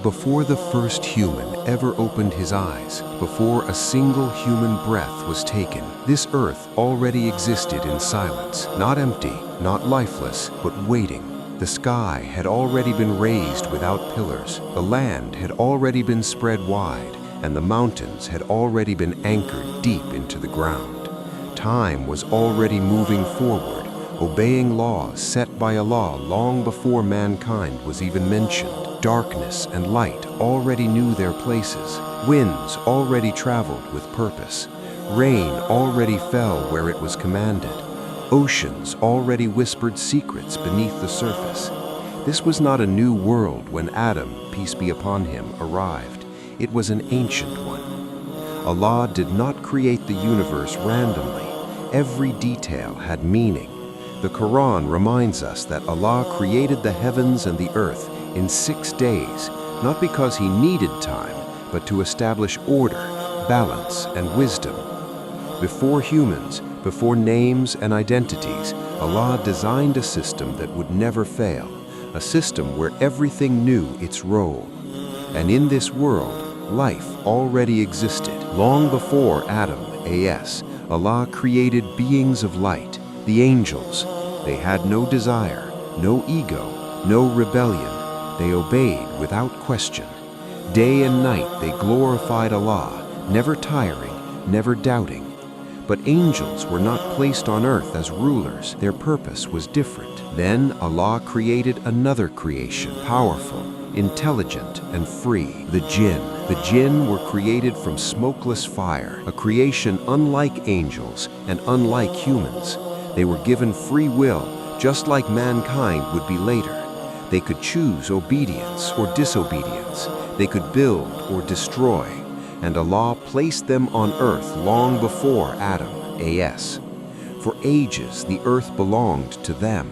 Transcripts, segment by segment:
before the first human ever opened his eyes, before a single human breath was taken, this earth already existed in silence, not empty, not lifeless, but waiting. The sky had already been raised without pillars, the land had already been spread wide, and the mountains had already been anchored deep into the ground. Time was already moving forward, obeying laws set by Allah long before mankind was even mentioned. Darkness and light already knew their places. Winds already traveled with purpose. Rain already fell where it was commanded. Oceans already whispered secrets beneath the surface. This was not a new world when Adam, peace be upon him, arrived. It was an ancient one. Allah did not create the universe randomly. Every detail had meaning. The Quran reminds us that Allah created the heavens and the earth in 6 days, not because He needed time, but to establish order, balance, and wisdom. Before humans, before names and identities, Allah designed a system that would never fail, a system where everything knew its role. And in this world, life already existed. Long before Adam, a.s., Allah created beings of light, the angels. They had no desire, no ego, no rebellion. They obeyed without question. Day and night they glorified Allah, never tiring, never doubting. But angels were not placed on earth as rulers. Their purpose was different. Then Allah created another creation, powerful, intelligent, and free, the Jinn. The Jinn were created from smokeless fire, a creation unlike angels and unlike humans. They were given free will, just like mankind would be later. They could choose obedience or disobedience. They could build or destroy. And Allah placed them on earth long before Adam, a.s. For ages, the earth belonged to them.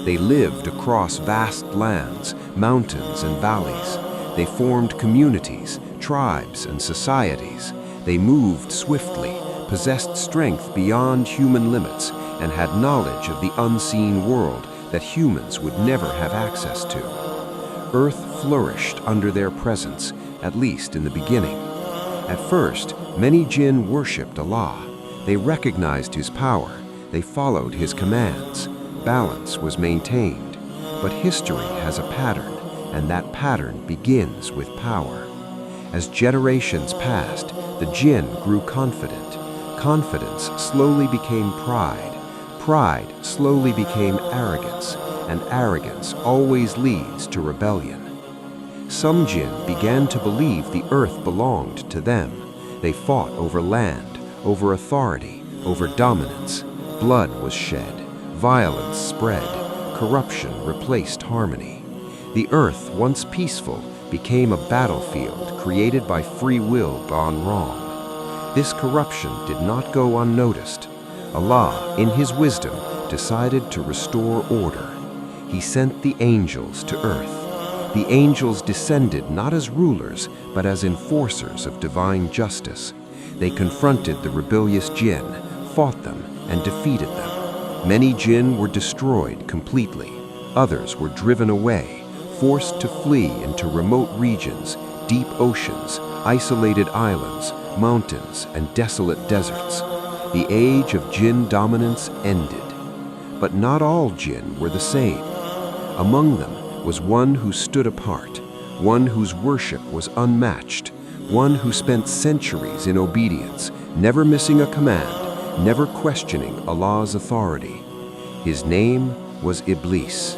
They lived across vast lands, mountains and valleys. They formed communities, tribes and societies. They moved swiftly, possessed strength beyond human limits, and had knowledge of the unseen world that humans would never have access to. Earth flourished under their presence, at least in the beginning. At first, many Jinn worshipped Allah. They recognized His power. They followed His commands. Balance was maintained. But history has a pattern, and that pattern begins with power. As generations passed, the Jinn grew confident. Confidence slowly became pride. Pride slowly became arrogance, and arrogance always leads to rebellion. Some Jinn began to believe the earth belonged to them. They fought over land, over authority, over dominance. Blood was shed, violence spread, corruption replaced harmony. The earth, once peaceful, became a battlefield created by free will gone wrong. This corruption did not go unnoticed. Allah, in His wisdom, decided to restore order. He sent the angels to earth. The angels descended not as rulers, but as enforcers of divine justice. They confronted the rebellious Jinn, fought them, and defeated them. Many Jinn were destroyed completely. Others were driven away, forced to flee into remote regions, deep oceans, isolated islands, mountains, and desolate deserts. The age of Jinn dominance ended. But not all Jinn were the same. Among them was one who stood apart, one whose worship was unmatched, one who spent centuries in obedience, never missing a command, never questioning Allah's authority. His name was Iblis.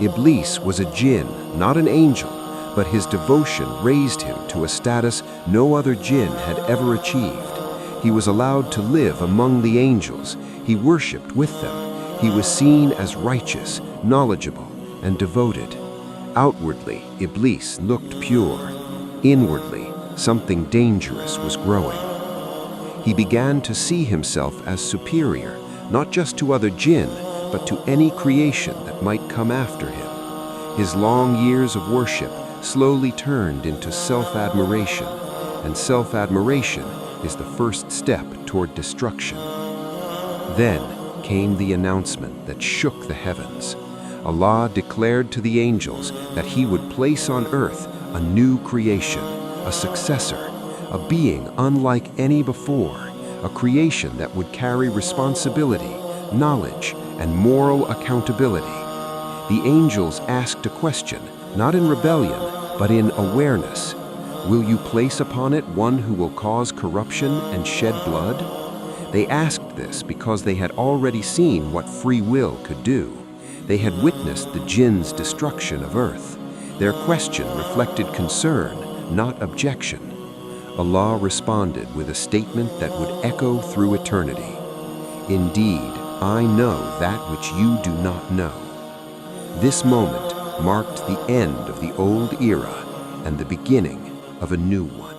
Iblis was a Jinn, not an angel, but his devotion raised him to a status no other Jinn had ever achieved. He was allowed to live among the angels. He worshipped with them. He was seen as righteous, knowledgeable, and devoted. Outwardly, Iblis looked pure. Inwardly, something dangerous was growing. He began to see himself as superior, not just to other Jinn, but to any creation that might come after him. His long years of worship slowly turned into self-admiration, and self-admiration is the first step toward destruction. Then came the announcement that shook the heavens. Allah declared to the angels that He would place on earth a new creation, a successor, a being unlike any before, a creation that would carry responsibility, knowledge, and moral accountability. The angels asked a question, not in rebellion, but in awareness. Will you place upon it one who will cause corruption and shed blood? They asked this because they had already seen what free will could do. They had witnessed the Jinn's destruction of Earth. Their question reflected concern, not objection. Allah responded with a statement that would echo through eternity. Indeed, I know that which you do not know. This moment marked the end of the old era and the beginning of a new one.